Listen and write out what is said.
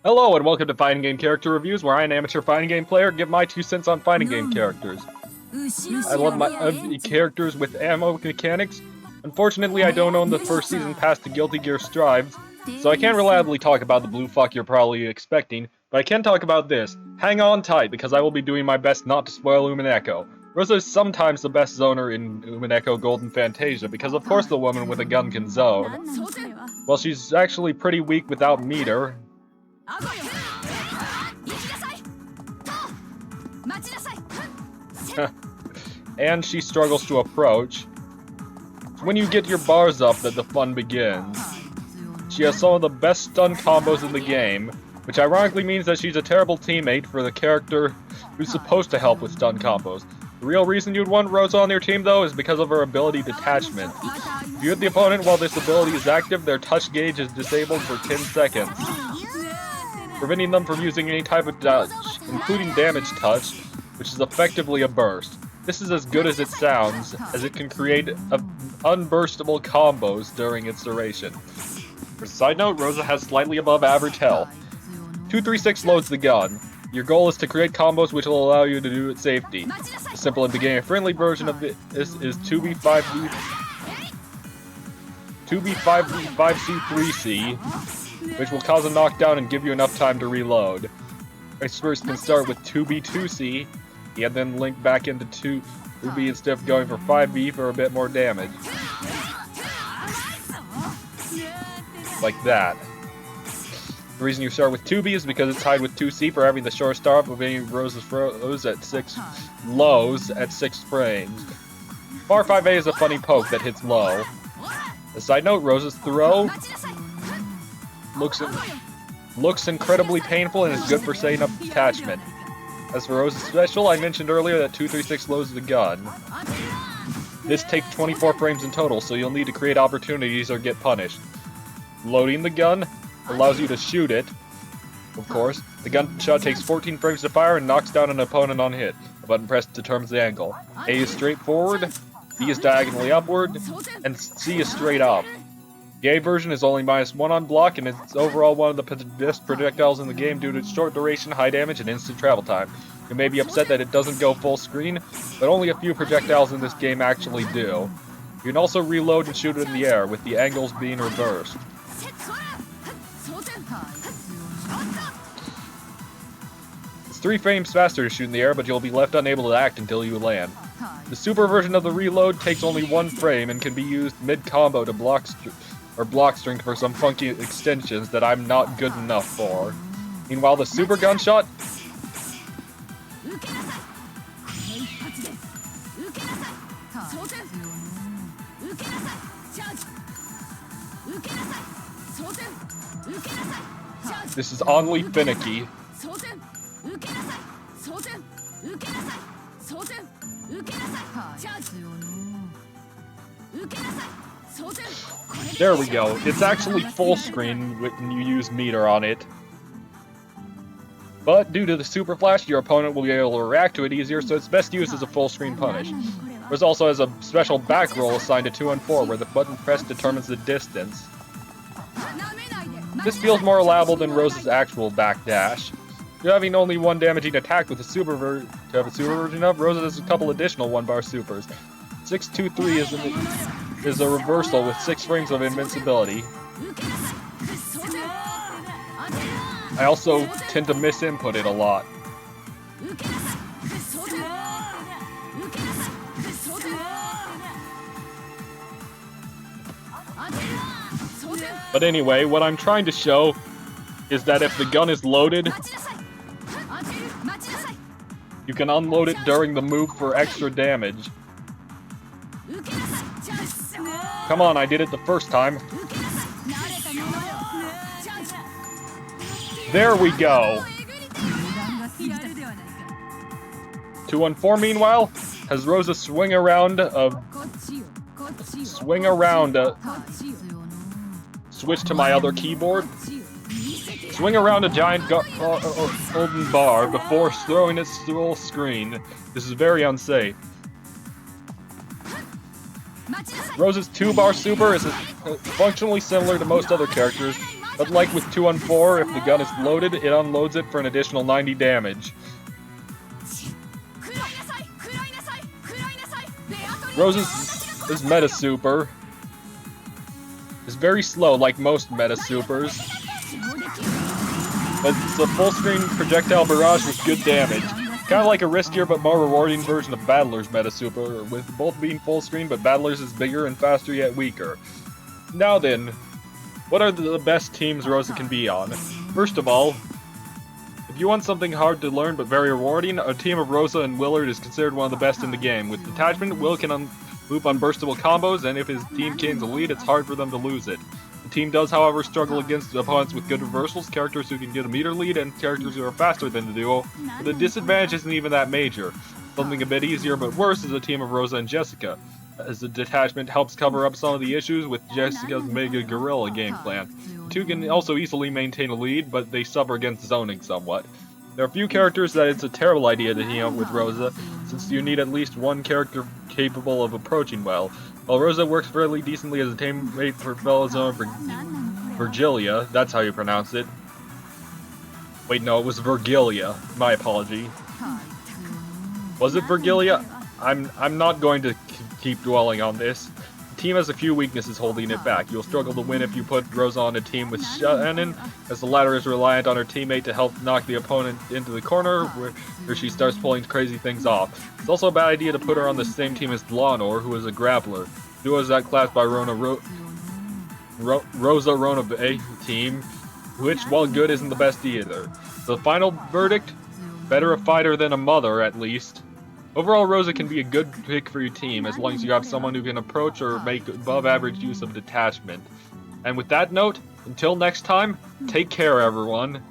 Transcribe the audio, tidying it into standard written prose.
Hello and welcome to Fighting Game Character Reviews, where I, an amateur fighting game player, give my 2 cents on fighting game characters. I love my characters with ammo mechanics. Unfortunately, I don't own the first season pass to Guilty Gear Strive, so I can't reliably talk about the blue fuck you're probably expecting, but I can talk about this. Hang on tight, because I will be doing my best not to spoil Umineko. Rosa is sometimes the best zoner in Umineko Golden Fantasia, because of course the woman with a gun can zone. Well, she's actually pretty weak without meter. And she struggles to approach. It's when you get your bars up that the fun begins. She has some of the best stun combos in the game, which ironically means that she's a terrible teammate for the character who's supposed to help with stun combos. The real reason you'd want Rosa on your team, though, is because of her ability detachment. If you hit the opponent while this ability is active, their touch gauge is disabled for 10 seconds, preventing them from using any type of touch, including damage touch, which is effectively a burst. This is as good as it sounds, as it can create unburstable combos during its duration. For a side note, Rosa has slightly above average health. 236 loads the gun. Your goal is to create combos which will allow you to do it safety. The simple and beginner-friendly version of this is 2B5B, 5C3C, which will cause a knockdown and give you enough time to reload. Experts can start with 2B2C, and then link back into 2B instead of going for 5B for a bit more damage. Like that. The reason you start with 2B is because it's tied with 2C for having the short start of any Rosa's lows at 6 frames. Bar 5A is a funny poke that hits low. A side note, Rosa's throw looks incredibly painful and is good for setting up detachment. As for Rosa's special, I mentioned earlier that 236 loads the gun. This takes 24 frames in total, so you'll need to create opportunities or get punished. Loading the gun allows you to shoot it, of course. The gunshot takes 14 frames to fire and knocks down an opponent on hit. A button pressed determines the angle. A is straight forward, B is diagonally upward, and C is straight up. The A version is only -1 on block, and it's overall one of the best projectiles in the game due to its short duration, high damage, and instant travel time. You may be upset that it doesn't go full screen, but only a few projectiles in this game actually do. You can also reload and shoot it in the air, with the angles being reversed. It's 3 frames faster to shoot in the air, but you'll be left unable to act until you land. The super version of the reload takes only 1 frame and can be used mid-combo to block string for some funky extensions that I'm not good enough for. Meanwhile, the super gunshot this is only finicky. There we go. It's actually full screen when you use meter on it. But due to the super flash, your opponent will be able to react to it easier, so it's best used as a full screen punish. There's also has a special back roll assigned to 2 and 4, where the button press determines the distance. This feels more reliable than Rosa's actual backdash. You're having only 1 damaging attack with a super version of. Rosa has a couple additional 1-bar supers. 623 is a reversal with 6 frames of invincibility. I also tend to misinput it a lot. But anyway, what I'm trying to show is that if the gun is loaded, you can unload it during the move for extra damage. Come on, I did it the first time. There we go. 214, meanwhile, has Rosa swing around switch to my other keyboard. Swing around a giant golden bar before throwing its full screen. This is very unsafe. Rosa's 2-bar super is functionally similar to most other characters, But like with 2-on-4, if the gun is loaded, it unloads it for an additional 90 damage. Rosa's meta super is very slow, like most meta supers. But it's a full screen projectile barrage with good damage. Kind of like a riskier but more rewarding version of Battler's meta super, with both being full screen, but Battler's is bigger and faster yet weaker. Now then, what are the best teams Rosa can be on? First of all, if you want something hard to learn but very rewarding, a team of Rosa and Willard is considered one of the best in the game. With Detachment, Will can loop unburstable combos, and if his team gains a lead, it's hard for them to lose it. The team does, however, struggle against opponents with good reversals, characters who can get a meter lead, and characters who are faster than the duo, but the disadvantage isn't even that major. Something a bit easier but worse is a team of Rosa and Jessica, as the Detachment helps cover up some of the issues with Jessica's Mega Gorilla game plan. The two can also easily maintain a lead, but they suffer against zoning somewhat. There are few characters that it's a terrible idea to team up with Rosa, since you need at least one character capable of approaching well. While Rosa works fairly decently as a teammate for fellow zone Virgilia, that's how you pronounce it. Wait, no, it was Virgilia. My apology. Was it Virgilia? I'm not going to keep dwelling on this. The team has a few weaknesses holding it back. You'll struggle to win if you put Rosa on a team with Shannon, as the latter is reliant on her teammate to help knock the opponent into the corner, where she starts pulling crazy things off. It's also a bad idea to put her on the same team as Dlanor, who is a grappler. Duos that class by Rosa Rona Bay team, which, while good, isn't the best either. The final verdict? Better a fighter than a mother, at least. Overall, Rosa can be a good pick for your team, as long as you have someone who can approach or make above-average use of detachment. And with that note, until next time, take care, everyone.